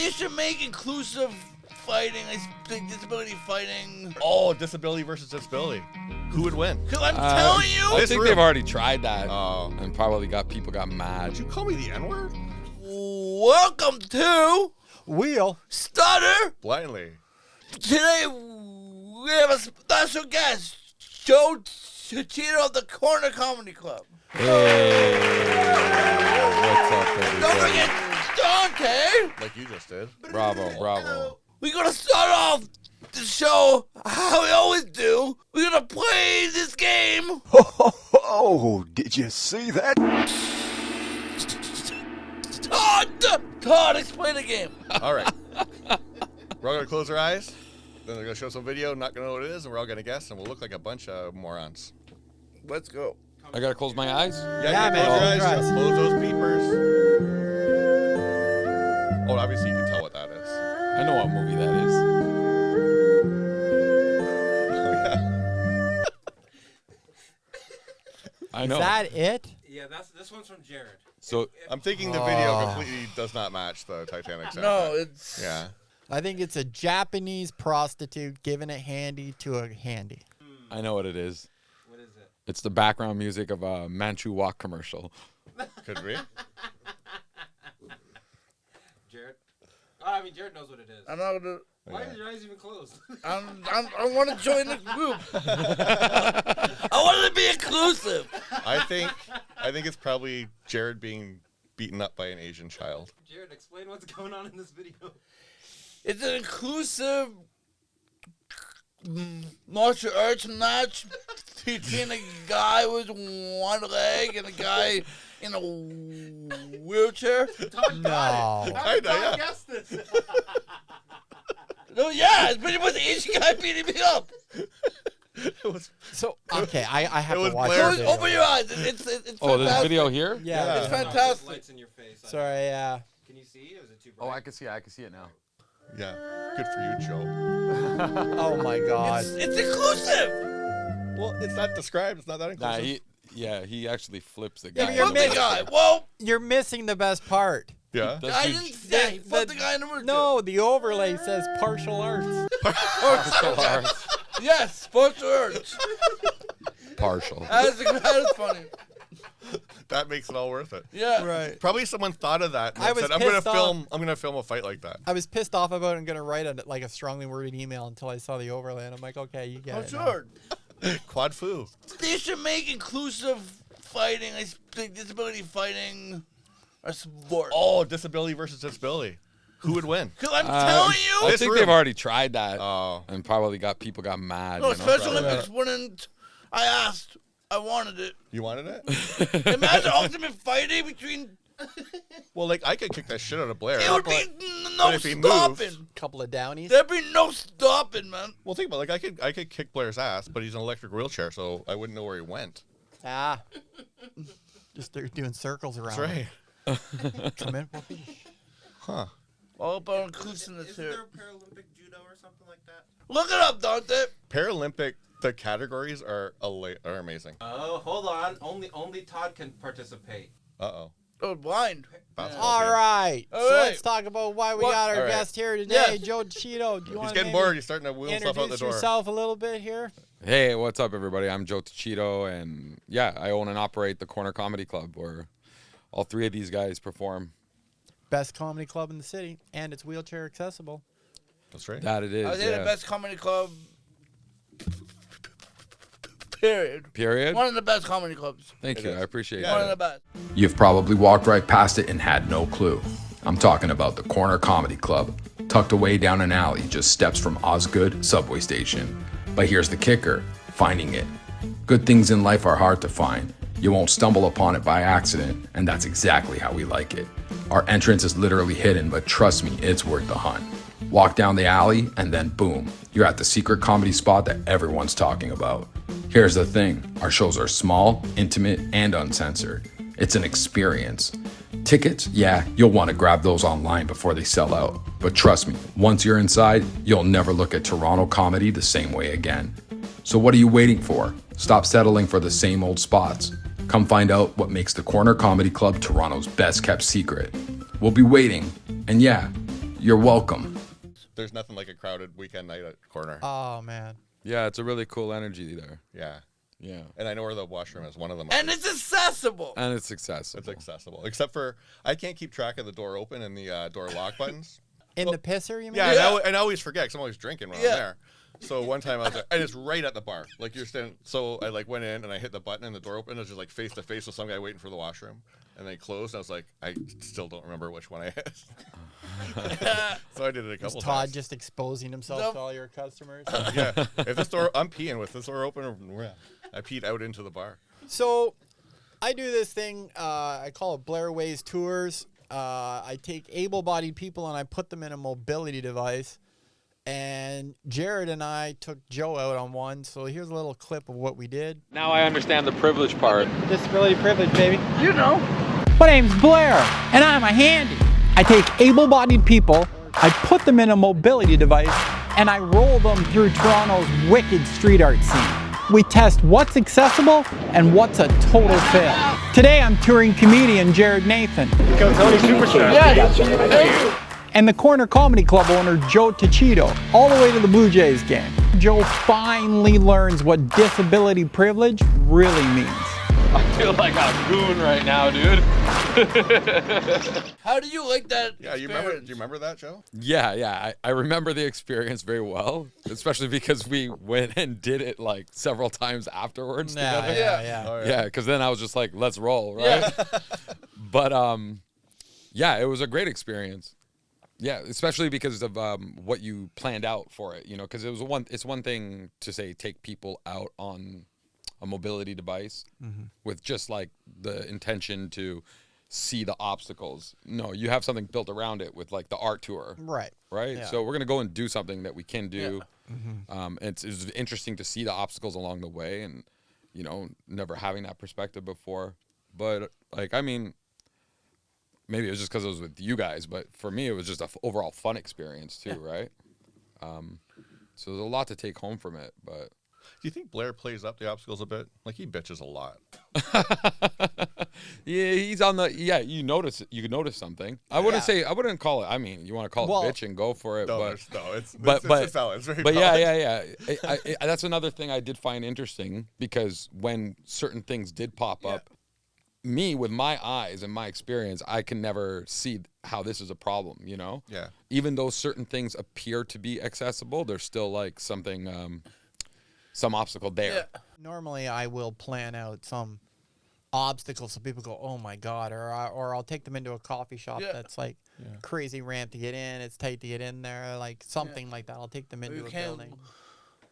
They should make inclusive fighting, disability fighting. Oh, disability versus disability. Who would win? Because I'm telling you. I think they've already tried that. Oh. And probably people got mad. Did you call me the N-word? Welcome to Wheel Stutter Blindly. Today we have a special guest, Joe Chachito of the Corner Comedy Club. Hey, what's up, everybody? Don't forget Dante. Like you just did. Bravo. We're gonna start off the show how we always do. We're gonna play this game. Oh, did you see that? Todd, explain the game. All right. We're all going to close our eyes. Then they're going to show some video, not going to know what it is, and we're all going to guess, and we'll look like a bunch of morons. Let's go. I gotta close my eyes. Yeah, man, close your close your eyes. eyes. Close those peepers. Oh, obviously you can tell what that is. I know what movie that is. Oh, yeah. I know. Is that it? Yeah, this one's from Jared. So I'm thinking the video completely does not match the Titanic soundtrack. No, it's Yeah. I think it's a Japanese prostitute giving a handy to a handy. I know what it is. What is it? It's the background music of a Manchu Walk commercial. Could be. Jared? Oh, I mean, Jared knows what it is. I'm not gonna. Why are your eyes even closed? I want to join the group. I want to be inclusive. I think it's probably Jared being beaten up by an Asian child. Jared, explain what's going on in this video. It's an inclusive martial arts match between a guy with one leg and a guy in a wheelchair. Todd got it. No. How did I know, Todd yeah. guess this? No, yeah, it's pretty much the Asian guy beating me up. It was So okay, I have It to was watch Blair. this video. Open your eyes. It's Oh, there's a fantastic. video here? Yeah. It's No, fantastic. lights in your face. Sorry, Can you see? Or is it too bright? Oh, I can see it now. yeah. Good for you, Joe. Oh my God. It's inclusive. Well, it's not described. It's not that Nah, inclusive. he actually flips the Yeah, guy. but you're Fuck the missing- guy. Well, You're missing the best part. Yeah. Does I he- didn't say the- fuck the guy in the wheelchair. No, the overlay says partial arts. Yes, sports arts. Partial. That is funny. That makes it all worth it. Yeah. Right. Probably someone thought of that and I was said, I'm gonna pissed off. film a fight like that. I was pissed off about it and gonna write a strongly worded email until I saw the overlay, and I'm like, okay, you get I'm it. now. sure. Quad foo. They should make inclusive fighting, disability fighting, a sport. Oh, disability versus disability. Who would win? Because I'm telling you. I This think room. they've already tried that. Oh. And probably people got mad. No, you know? Special Olympics wouldn't. I asked. I wanted it. You wanted it? Imagine ultimate fighting between. Well, like I could kick that shit out of Blair. It would be but no if he stopping. moves- Couple of downies. There'd be no stopping, man. Well, think about it. Like I could kick Blair's ass, but he's in an electric wheelchair, so I wouldn't know where he went. Ah. Just they're doing circles around. That's right. Come in, Whoopi. Huh. All about inclusiveness Isn't here. there a Paralympic judo or something like that? Look it up, Dante. Paralympic. The categories are amazing. Oh, hold on. Only Todd can participate. Uh-oh. Oh, blind. Basketball All team. right. All So right. let's talk about why we What- got our all right. guest here today, Yes. Joe Chachito. Do you He's want getting bored. He's starting to wheel stuff out the introduce door. yourself a little bit here? Hey, what's up, everybody? I'm Joe Chachito, and yeah, I own and operate the Corner Comedy Club, where all three of these guys perform. Best comedy club in the city, and it's wheelchair accessible. That's right. That it is. I was in yeah. the best comedy club. Period. Period. One of the best comedy clubs. Thank you. I appreciate Yeah. One of that. the best. You've probably walked right past it and had no clue. I'm talking about the Corner Comedy Club, tucked away down an alley just steps from Osgood subway station. But here's the kicker, finding it. Good things in life are hard to find. You won't stumble upon it by accident, and that's exactly how we like it. Our entrance is literally hidden, but trust me, it's worth the hunt. Walk down the alley, and then boom, you're at the secret comedy spot that everyone's talking about. Here's the thing, our shows are small, intimate, and uncensored. It's an experience. Tickets, yeah, you'll want to grab those online before they sell out. But trust me, once you're inside, you'll never look at Toronto comedy the same way again. So what are you waiting for? Stop settling for the same old spots. Come find out what makes the Corner Comedy Club Toronto's best kept secret. We'll be waiting. And yeah, you're welcome. There's nothing like a crowded weekend night at Corner. Oh man. Yeah, it's a really cool energy there. Yeah. Yeah. And I know where the washroom is. One of them. And it's accessible. And it's accessible. It's accessible. Except for I can't keep track of the door open and the door lock buttons. In the pisser, you mean? Yeah, and I always forget because I'm always drinking when I'm Yeah. there. So one time I was there, and it's right at the bar. Like you're standing. So I like went in and I hit the button and the door opened. It was just like face to face with some guy waiting for the washroom. And they closed. And I was like, I still don't remember which one I hit. So I did it a couple Was Todd times. just exposing himself Nope. to all your customers? Yeah. If this door, I'm peeing with this door open. I peed out into the bar. So, I do this thing. I call it Blair Ways Tours. I take able-bodied people and I put them in a mobility device. And Jared and I took Joe out on one. So here's a little clip of what we did. Now I understand the privilege part. Disability privilege, baby. You know. My name's Blair, and I'm a handy. I take able-bodied people, I put them in a mobility device, and I roll them through Toronto's wicked street art scene. We test what's accessible and what's a total fail. Today I'm touring comedian Jared Nathan. And the Corner Comedy Club owner Joe Tachito, all the way to the Blue Jays game. Joe finally learns what disability privilege really means. I feel like a goon right now, dude. How do you like that? Yeah, you remember? Do you remember that, Joe? Yeah. I remember the experience very well, especially because we went and did it like several times afterwards together. Yeah. Yeah, because then I was just like, let's roll, right? But yeah, it was a great experience. Yeah, especially because of what you planned out for it, you know, because it's one thing to say take people out on a mobility device with just like the intention to see the obstacles. No, you have something built around it with like the art tour. Right. Yeah. So we're going to go and do something that we can do. Yeah. It's interesting to see the obstacles along the way and, you know, never having that perspective before. But like, I mean, maybe it was just because it was with you guys, but for me, it was just an overall fun experience too, right? So there's a lot to take home from it, but. Do you think Blair plays up the obstacles a bit? Like he bitches a lot. Yeah, he's on the. Yeah, you notice something. I wouldn't call it. I mean, you want to call it bitching, go for it. It's but valid. It's very valid. yeah. That's another thing I did find interesting because when certain things did pop up, me with my eyes and my experience, I can never see how this is a problem. You know. Yeah. Even though certain things appear to be accessible, there's still like something. Some obstacle there. Yeah. Normally, I will plan out some obstacle so people go, "Oh my god!" Or I'll take them into a coffee shop that's like crazy ramp to get in. It's tight to get in there, like something like that. I'll take them into You a can't building.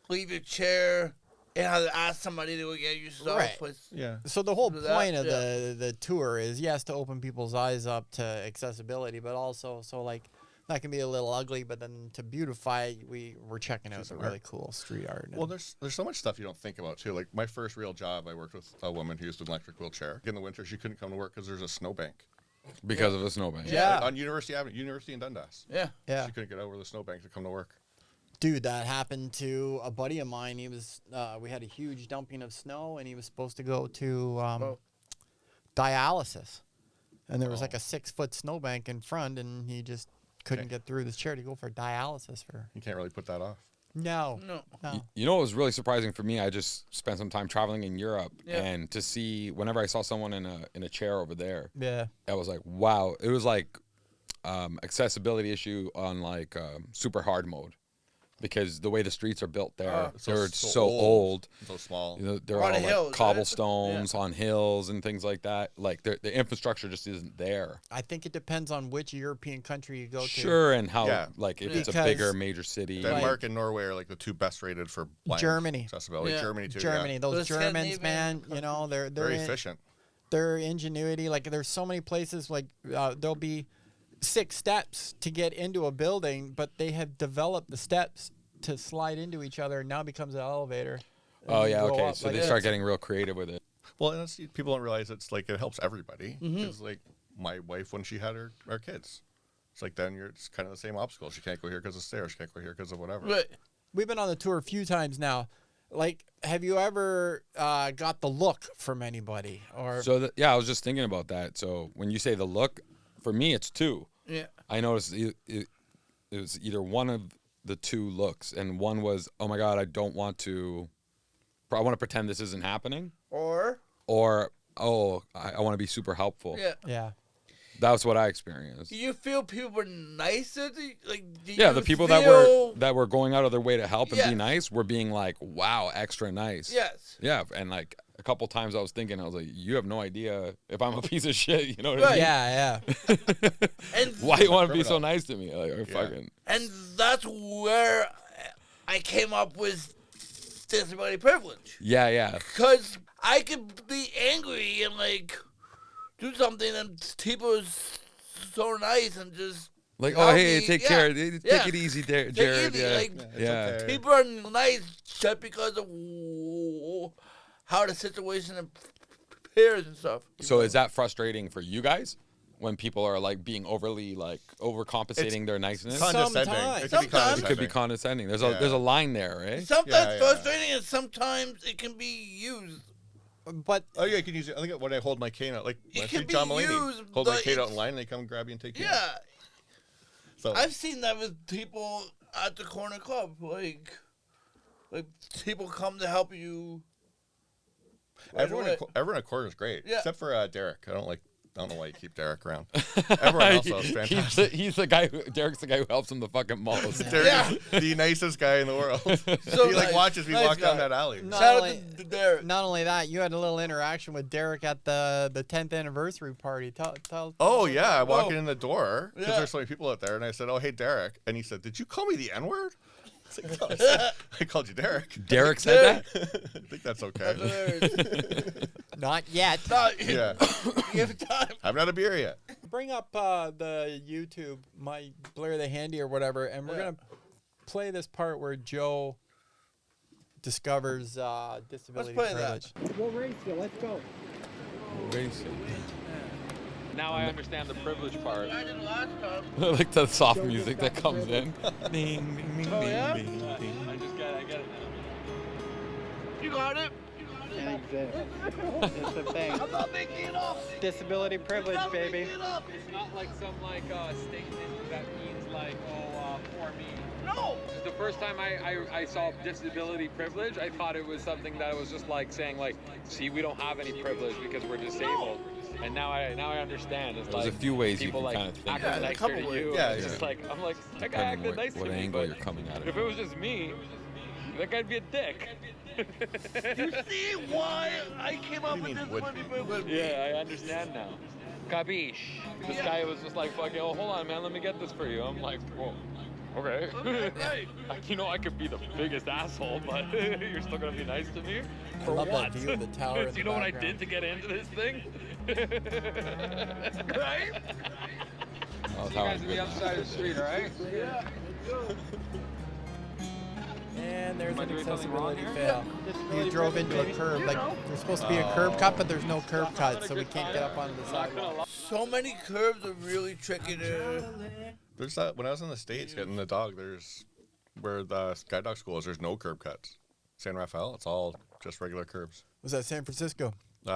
leave your chair and have to ask somebody to go get you stuff. Right. Yeah. So the whole Do that, point of the tour is yes to open people's eyes up to accessibility, but also so like. That can be a little ugly, but then to beautify, we're checking out some really cool street art. Well, there's so much stuff you don't think about too. Like my first real job, I worked with a woman who used an electric wheelchair. In the winter, she couldn't come to work because there's a snowbank. Because of a snowbank. Yeah. On University Avenue, University in Dundas. Yeah. She couldn't get over the snowbank to come to work. Dude, that happened to a buddy of mine. He was, we had a huge dumping of snow, and he was supposed to go to dialysis. And there was like a 6-foot snowbank in front, and he just couldn't get through this chair to go for dialysis for. You can't really put that off. No. You know what was really surprising for me? I just spent some time traveling in Europe, and to see whenever I saw someone in a chair over there, I was like, wow. It was like accessibility issue on like super hard mode. Because the way the streets are built there, they're so old, so small. You know, they're On all hills, like cobblestones on hills and things like that. Like the infrastructure just isn't there. I think it depends on which European country you go to. Sure, and how like if it's a bigger major city. Denmark and Norway are like the two best rated for blind Germany accessibility. Yeah. Germany too. Germany, those Those Germans, Scandinavian man, you know, they're Very efficient. Their ingenuity, like there's so many places like there'll be 6 steps to get into a building, but they have developed the steps to slide into each other, and now becomes an elevator. Oh yeah, okay. Up. So Like, they start getting real creative with it. Well, and people don't realize it's like it helps everybody. It's like my wife when she had our kids. It's like then it's kind of the same obstacle. She can't go here because of stairs. She can't go here because of whatever. Right. We've been on the tour a few times now. Like, have you ever got the look from anybody? Or So I was just thinking about that. So when you say the look, for me it's 2. Yeah. I noticed it was either one of the two looks, and one was, oh my God, I want to pretend this isn't happening, or oh, I want to be super helpful. Yeah. Yeah. That's what I experienced. Do you feel people were nicer? The people that were going out of their way to help and be nice were being like, wow, extra nice. Yes. Yeah, and like a couple times I was like, you have no idea if I'm a piece of shit. You know what I mean? Yeah, And Why you want to be so nice to me? Like, fucking. And that's where I came up with disability privilege. Yeah. Because I could be angry and like do something, and people are so nice and just like, help oh hey, me. take care, take it easy, Jared. Take it easy. Yeah, Like, okay. people are nice just because of how the situation appears and stuff. So is that frustrating for you guys when people are like being overly like overcompensating their niceness? Condescending. Sometimes. It It could be condescending. There's a line there, right? Sometimes frustrating, and sometimes it can be used. But Oh yeah, you can use it. I think when I hold my cane out, like when I can see be John Mulaney, used, hold my but cane out it's- in line, and they come grab you and take you. Yeah. So I've seen that with people at the corner club. Like people come to help you. everyone at corner is great, Yeah. except for Derek. I don't know why you keep Derek around. Everyone else is fantastic. He's the guy Derek's the guy who helps him the fucking most. Derek is the nicest guy in the world. So he like nice. watches me Nice walk down guy. that alley. Not Shout only- out to Derek. not only that, you had a little interaction with Derek at the 10th anniversary party. Tell. Oh yeah, I walked Whoa. in the door because Yeah. there's so many people out there, and I said, "Oh hey Derek," and he said, "Did you call me the N-word?" Like, no, I called you Derek. Derek said that? I think that's okay. That's hilarious. Not yet. No, Yeah, give it time. I haven't had a beer yet. Bring up the YouTube, my Blair the Handy or whatever, and we're gonna play this part where Joe discovers disability Let's play that. privilege. We'll race you. Let's go. Now I understand the privilege part. I did last time. I like the soft music that comes in. Ding, ding, ding, Oh, ding, yeah? ding, ding. I get it. You got it. It's a thing. I'm not making it up. Disability privilege, I'm baby. making it up. It's not like some statement that means like, for me. No. The first time I saw disability privilege, I thought it was something that was just like saying like, see, we don't have any privilege because we're disabled. And now I understand. It's There's like a few ways you people can like kind of think acting of it. nicer couple to ways. you. Yeah, It's yeah. just like I'm like that guy Depending acted nice what to me. angle But you're coming at it if it was just me, that guy'd be a dick. You see why I came up with this would one? Yeah, I understand now. Capiche. This guy was just like, fucking, oh, hold on, man, let me get this for you. I'm like, well, okay. Right. Like, you know, I could be the biggest asshole, but you're still gonna be nice to me? For love that what? view of the tower in Do the you know what I background. did to get into this thing? Right? Oh, that was good. side of the street, all right? And there's Am I an doing something wrong accessibility here? fail. You drove into a curb. Like, there's supposed to be a curb cut, but there's no curb cut, so we can't get up onto the sidewalk. So many curves are really tricky to. There's that when I was in the States getting the dog. There's where the guide dog school is. There's no curb cuts. San Rafael, it's all just regular curbs. Was that San Francisco?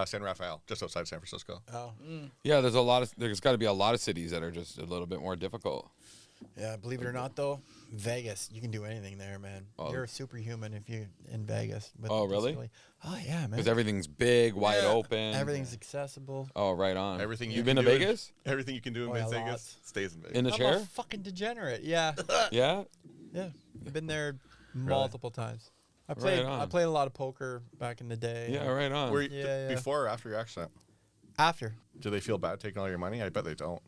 San Rafael, just outside San Francisco. Oh. Yeah, there's got to be a lot of cities that are just a little bit more difficult. Yeah, believe it or not, though, Vegas, you can do anything there, man. Oh. You're a superhuman if you're in Vegas. With Oh, really? disability. Oh, yeah, man. Because everything's big, wide open. Everything's accessible. Oh, right on. Everything You've can been to do in- Vegas? Everything you can do in Oh, yeah, Vegas lots. stays in Vegas. In the I'm chair? a fucking degenerate. Yeah, Yeah. yeah. I've been there multiple times. I Right played. on. I played a lot of poker back in the day. Yeah, right on. Were you, Yeah, yeah. Before or after your accident? After. Do they feel bad taking all your money? I bet they don't.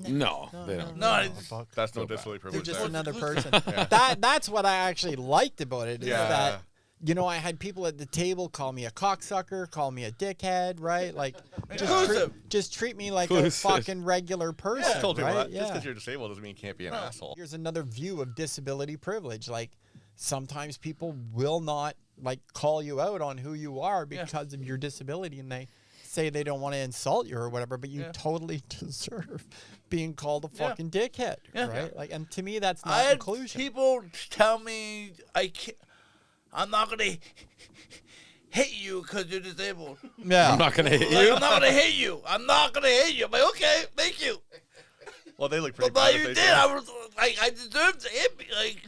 No, they don't. No, Oh, fuck. That's no Feel bad. disability They're privilege. just there. another person. Yeah. That's what I actually liked about it. Is Yeah. that, you know, I had people at the table call me a cocksucker, call me a dickhead, right? Like, just treat me like a Inclusive. fucking regular person, I told you right? what. Yeah. Just because you're disabled doesn't mean you can't be an asshole. Here's another view of disability privilege. Like, sometimes people will not like call you out on who you are because of your disability, and they say they don't want to insult you or whatever, but you totally deserve being called a fucking dickhead, right? Like, and to me, that's I not had inclusion. people tell me I'm not gonna hit you because you're disabled. Yeah, I'm not gonna hit Like, you. I'm not gonna hit you. I'm not gonna hit you. I'm like, okay, thank you. Well, they look pretty But bad. you if did. they I was like, I deserved to hit me. Like,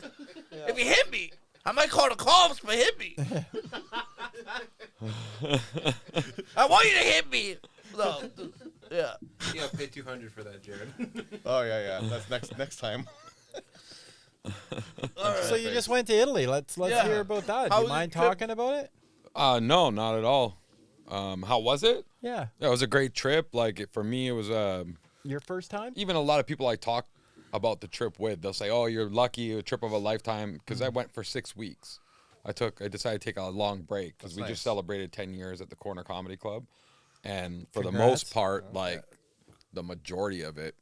if you hit me, I might call the cops for hit me. I want you to hit me. No, yeah. You got to pay $200 for that, Jared. Oh yeah. That's next time. So you just went to Italy. Let's hear about that. How Do you was mind your trip? talking about it? No, not at all. How was it? Yeah. Yeah, it was a great trip. Like for me, it was Your first time? even a lot of people I talk about the trip with, they'll say, "Oh, you're lucky, a trip of a lifetime." Because I went for 6 weeks. I decided to take a long break because we nice. just celebrated 10 years at the Corner Comedy Club, and for the Congrats. most part, like the majority of it,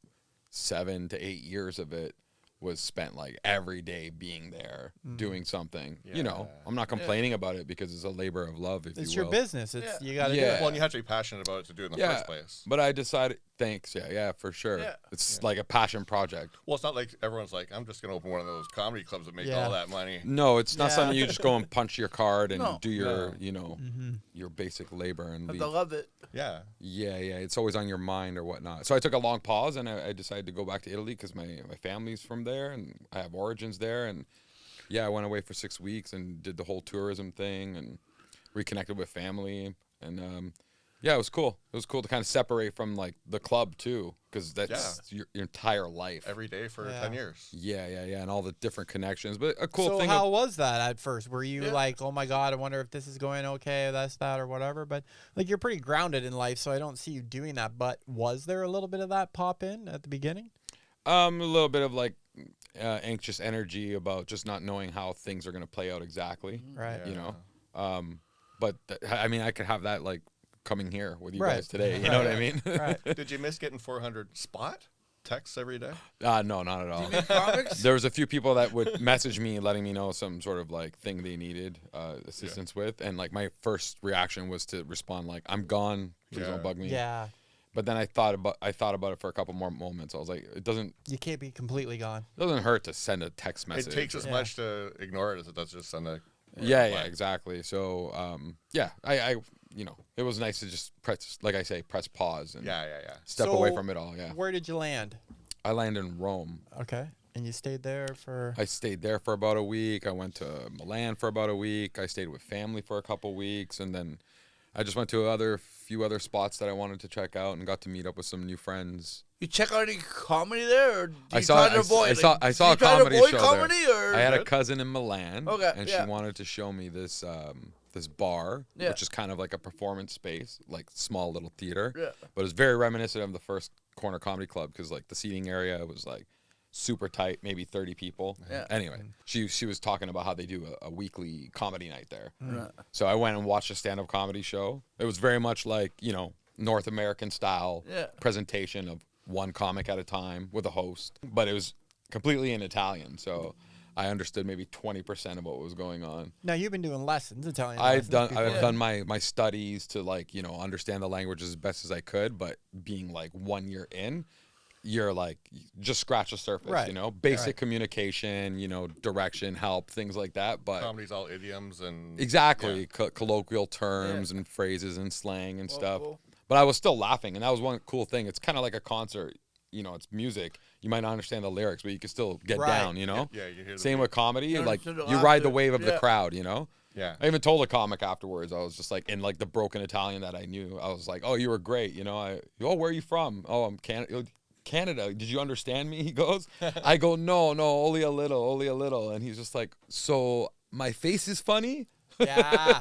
7 to 8 years of it, was spent like every day being there doing something. You know, I'm not complaining about it because it's a labor of love, if It's you your will. business. It's you got to do Yeah. it. Well, and you have to be passionate about it to do it in the first place. But I decided, thanks, yeah, for sure. Yeah. It's like a passion project. Well, it's not like everyone's like, I'm just gonna open one of those comedy clubs that make Yeah. all that money. No, it's not Yeah. something you just go and punch your card and No. do your, No. you know, your basic labor and I leave. love it. Yeah. Yeah, it's always on your mind or whatnot. So I took a long pause and I decided to go back to Italy because my family's from there and I have origins there. And yeah, I went away for 6 weeks and did the whole tourism thing and reconnected with family. And yeah, it was cool. It was cool to kind of separate from like the club too, because that's your entire life. Every day for Yeah. 10 years. Yeah, and all the different connections. But a cool So thing. how was that at first? Were you like, oh my God, I wonder if this is going okay, that's that, or whatever? But like you're pretty grounded in life, so I don't see you doing that. But was there a little bit of that pop in at the beginning? A little bit of like anxious energy about just not knowing how things are going to play out exactly. Right. You know, but I mean, I could have that like coming here with you Right. guys today. You know what I mean? Right. Did you miss getting 400 spot texts every day? No, not at all. Comics? There was a few people that would message me letting me know some sort of like thing they needed assistance with, and like my first reaction was to respond like, "I'm gone. Please don't bug me." Yeah. But then I thought about it for a couple more moments. I was like, it doesn't You can't be completely gone. hurt to send a text message. It takes as Yeah. much to ignore it as it does just send a. Yeah, exactly. So, I you know, it was nice to just press pause and Yeah. step So, away from it all. Yeah. Where did you land? I landed in Rome. Okay. And you stayed there for. I stayed there for about a week. I went to Milan for about a week. I stayed with family for a couple weeks, and then I just went to a few other spots that I wanted to check out and got to meet up with some new friends. You check out any comedy there, or do you I saw try to avoid? I saw a do you try to comedy avoid show comedy, there. or I had a cousin in Milan, Okay, and yeah. she wanted to show me this this bar, Yeah. which is kind of like a performance space, like small little theater. Yeah. But it's very reminiscent of the first Corner Comedy Club because like the seating area was like super tight, maybe 30 people. Yeah. Anyway, she was talking about how they do a weekly comedy night there. Right. So I went and watched a stand-up comedy show. It was very much like, you know, North American style Yeah. presentation of one comic at a time with a host, but it was completely in Italian. So I understood maybe 20% of what was going on. Now you've been doing lessons, Italian. I've lessons done before. my studies to like, you know, understand the language as best as I could, but being like 1 year in, you're like just scratch the surface, Right. you know, basic Right. communication, you know, direction, help, things like that. But Comedy's all idioms and. exactly, Yeah. colloquial terms and phrases and slang and stuff. cool. But I was still laughing, and that was one cool thing. It's kind of like a concert, you know, it's music. You might not understand the lyrics, but you can still get Right. down, you know. Yeah, you hear the Same beat. with comedy, You like understand the you ride the laughter. wave of the Yeah. crowd, you know. Yeah. I even told a comic afterwards. I was just like in like the broken Italian that I knew. I was like, "Oh, you were great." You know, where are you from? Oh, I'm Canada. Did you understand me? He goes. I go, no, only a little. And he's just like, so my face is funny? Yeah.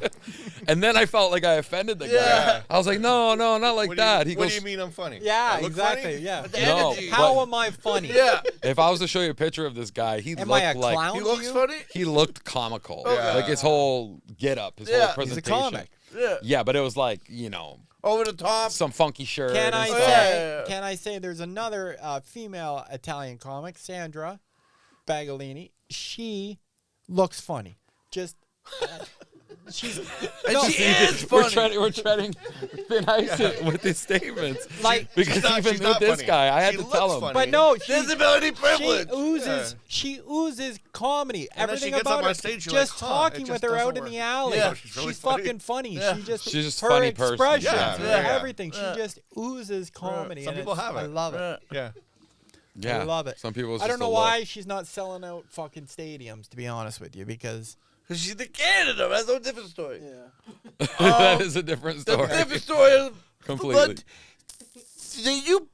And then I felt like I offended the Yeah. guy. I was like, no, not like What that. Do He you, what goes, do you mean I'm funny? Yeah, I look exactly. funny? Yeah. The No, energy. How but- am I funny? Yeah. if I was to show you a picture of this guy, he Am looked I a like clown? He to looks you? funny. he looked comical. Okay. Like his whole get up, his Yeah. whole He's a presentation. comic. Yeah. Yeah, but it was like, you know, Over the top. some funky shirt. Can and I stuff. say? Yeah. Can I say? There's another female Italian comic, Sandra Bagolini. She looks funny. Just she's And no, she is funny. We're treading thin ice with these statements. like, Because not- even she's with not this funny. guy, I had She to tell looks him. funny. but no, Disability she privilege. oozes comedy. And then she Everything gets about up her. on stage, you're Just like, huh, it talking just with her doesn't out in work. the alley. Yeah. She's really She's funny. fucking funny. Yeah. She's just her funny person. expressions, Yeah, and yeah. everything. Yeah. She just oozes comedy. Some and people it's- have I it. love it. Yeah. Yeah, I love it. Some people. I don't know why she's not selling out fucking stadiums, to be honest with you, because Because she's in Canada. That's a different story. yeah. That is a different The story. different story. Completely. But did you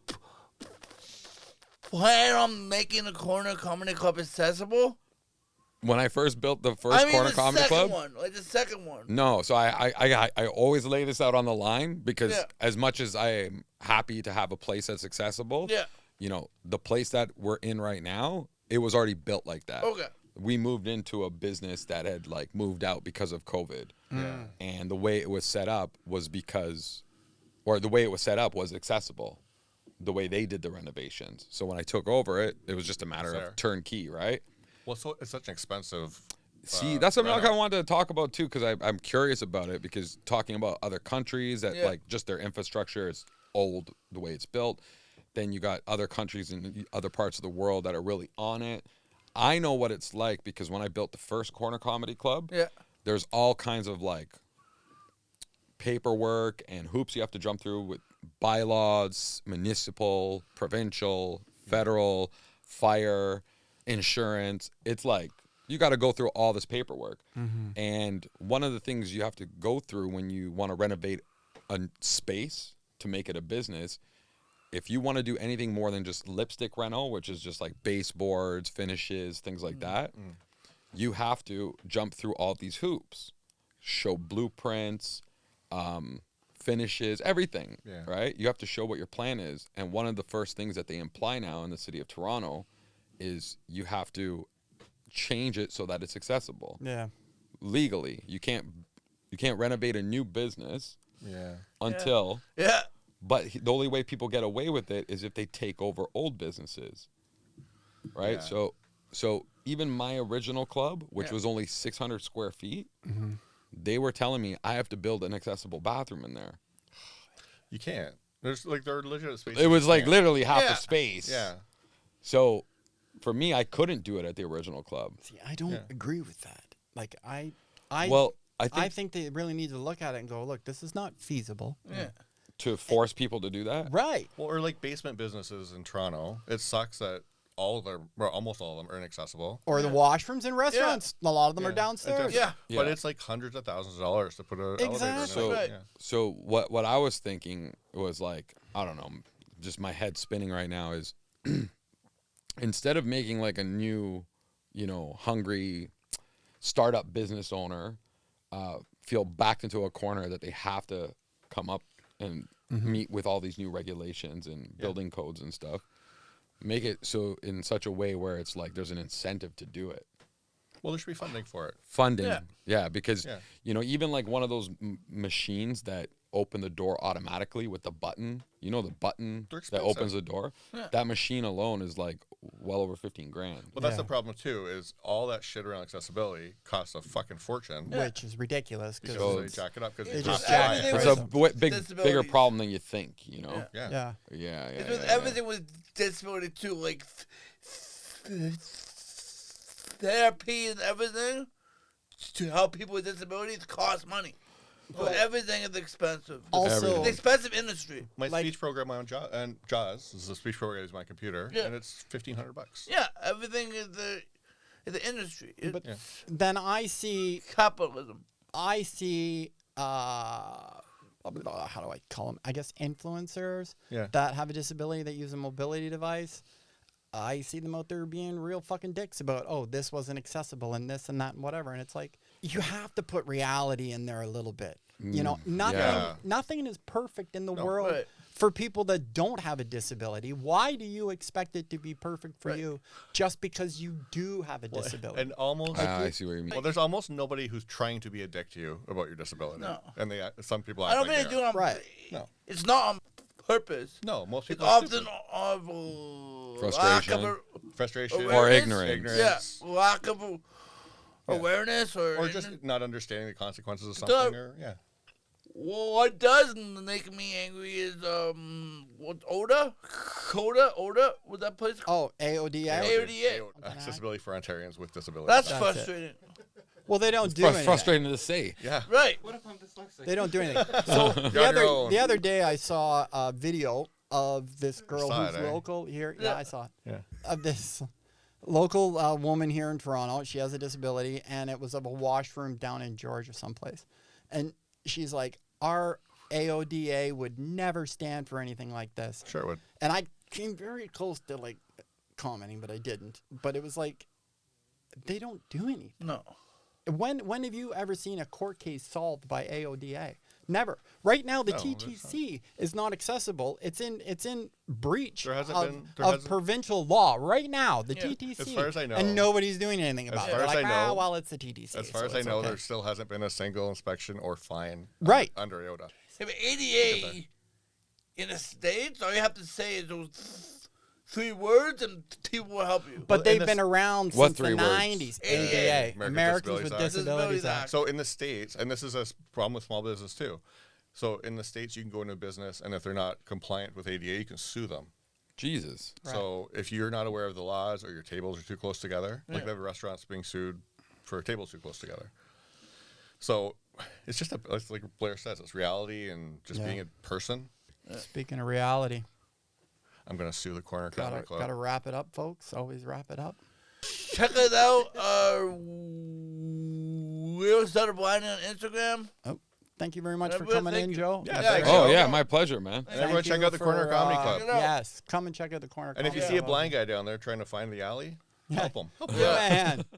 plan on making the Corner Comedy Club accessible? When I first built the first Corner the Comedy second Club. one, like the second one. No, so I always lay this out on the line because Yeah. as much as I am happy to have a place that's accessible, Yeah. you know, the place that we're in right now, it was already built like that. Okay. We moved into a business that had like moved out because of COVID. Yeah. And the way it was set up was because, or the way it was set up was accessible, the way they did the renovations. So when I took over it, it was just a matter Fair. of turnkey, right? Well, so it's such an expensive. See, that's something I rental. kind of wanted to talk about too, because I'm curious about it. Because talking about other countries that Yeah. like just their infrastructure is old, the way it's built. Then you got other countries in other parts of the world that are really on it. I know what it's like because when I built the first Corner Comedy Club, Yeah. there's all kinds of like paperwork and hoops you have to jump through with bylaws, municipal, provincial, federal, fire, insurance. It's like you got to go through all this paperwork. And one of the things you have to go through when you want to renovate a space to make it a business, if you want to do anything more than just lipstick rental, which is just like baseboards, finishes, things like that, you have to jump through all these hoops, show blueprints, finishes, everything, Yeah. right? You have to show what your plan is. And one of the first things that they imply now in the city of Toronto is you have to change it so that it's accessible Yeah. legally. You can't renovate a new business Yeah. until Yeah. but the only way people get away with it is if they take over old businesses, right? Yeah. So even my original club, which Yeah. was only 600 square feet, they were telling me I have to build an accessible bathroom in there. You can't. There's like there are legit spaces. It was you like can't. literally half Yeah. the space. Yeah. So for me, I couldn't do it at the original club. See, I don't Yeah. agree with that. Like I I think think they really need to look at it and go, look, this is not feasible. Yeah. to force people to do that. Right. Well, or like basement businesses in Toronto. It sucks that all of them, well, almost all of them, are inaccessible. Or the washrooms in restaurants. A lot of them are Yeah. downstairs. Yeah. But Yeah. it's like hundreds of thousands of dollars to put an elevator in. Exactly. it. Right. Yeah. So what I was thinking was like, I don't know, just my head spinning right now is instead of making like a new, hungry startup business owner feel backed into a corner that they have to come up and meet with all these new regulations and building codes and stuff, make it so in such a way where it's like there's an incentive to do it. Well, there should be funding for it. Funding. Yeah, because, Yeah. even like one of those machines that open the door automatically with the button, the button They're that expensive. opens the door, that machine alone is like well over 15 grand. Well, that's Yeah. the problem too. Is all that shit around accessibility costs a fucking fortune. Which is ridiculous because Because they jack it up because It's you just have to buy everything it. It's was- a bigger disabilities. problem than you think, Yeah. Yeah. Yeah, It's with everything with disability too, like therapy and everything to help people with disabilities costs money. So everything is expensive. also Everything. It's an expensive industry. My Like- speech program on JAWS is a speech program I use on my computer, Yeah. and it's $1,500. Yeah, everything is the industry. It's But then I see capitalism. how do I call them? I guess influencers Yeah. that have a disability that use a mobility device. I see them out there being real fucking dicks about, oh, this wasn't accessible and this and that and whatever. And it's like, you have to put reality in there a little bit. Nothing is perfect in the world Right. for people that don't have a disability. Why do you expect it to be perfect for Right. you just because you do have a disability? And almost, I see what you mean. well, there's almost nobody who's trying to be a dick to you about your disability. No. And some people I act don't like think they do it on Right. No. It's not on purpose. No, most It's people are often stupid. of Frustration. Frustration Or ignorance. Yeah, lack of awareness Or just not understanding the consequences of Duh. something. Or yeah. Well, what does make me angry is what Coda, was that place? Oh, AODA? AODA. Accessibility for Ontarians with disabilities. That's That's frustrating. Well, they don't do anything. Frustrating to say. yeah. Right. What if I'm dyslexic? They don't do anything. So You're on your own. the other day I saw a video of this girl saw who's it, eh? local here. Yeah, I saw it. Yeah. Of this local woman here in Toronto. She has a disability, and it was of a washroom down in Georgia someplace. And she's like, our AODA would never stand for anything like this. Sure it would. And I came very close to like commenting, but I didn't. But it was like, they don't do anything. No. When have you ever seen a court case solved by AODA? Never. Right now, the No, TTC is not accessible. It's in breach There hasn't of, been- there of hasn't- provincial law right now. The Yeah. TTC, As far as I know- and nobody's doing anything as about it. far They're as like, I know- well, it's the TTC. As far so as I it's know, okay. there still hasn't been a single inspection or fine Right. under IOTA. Yeah, but ADA in the States, all you have to say is those 3 words and people will help you. But in they've this- been around What since 3 the words? 90s. ADA, ADA, American Americans with Disabilities Act. Disabilities Act. Act. So in the States, and this is a problem with small business too. So in the States, you can go into a business, and if they're not compliant with ADA, you can sue them. Jesus. Right. So if you're not aware of the laws or your tables are too close together, like they have restaurants being sued for tables too close together. So it's just it's like Blair says, it's reality and just Yeah. being a person. Speaking of reality, I'm gonna sue the Corner Comedy Club. gotta wrap it up, folks. Always wrap it up. Check it out. Wheel Stutter Blindly on Instagram. Thank you very much for Everyone, coming thank in, you. Joe. Yeah, Yeah, thanks, Oh Joe. yeah, my pleasure, man. And everyone check out the Corner Comedy Club. Check it out. Yes, come and check out the Corner And if you Comedy see a Club. blind guy down there trying to find the alley, help him. Yeah, man.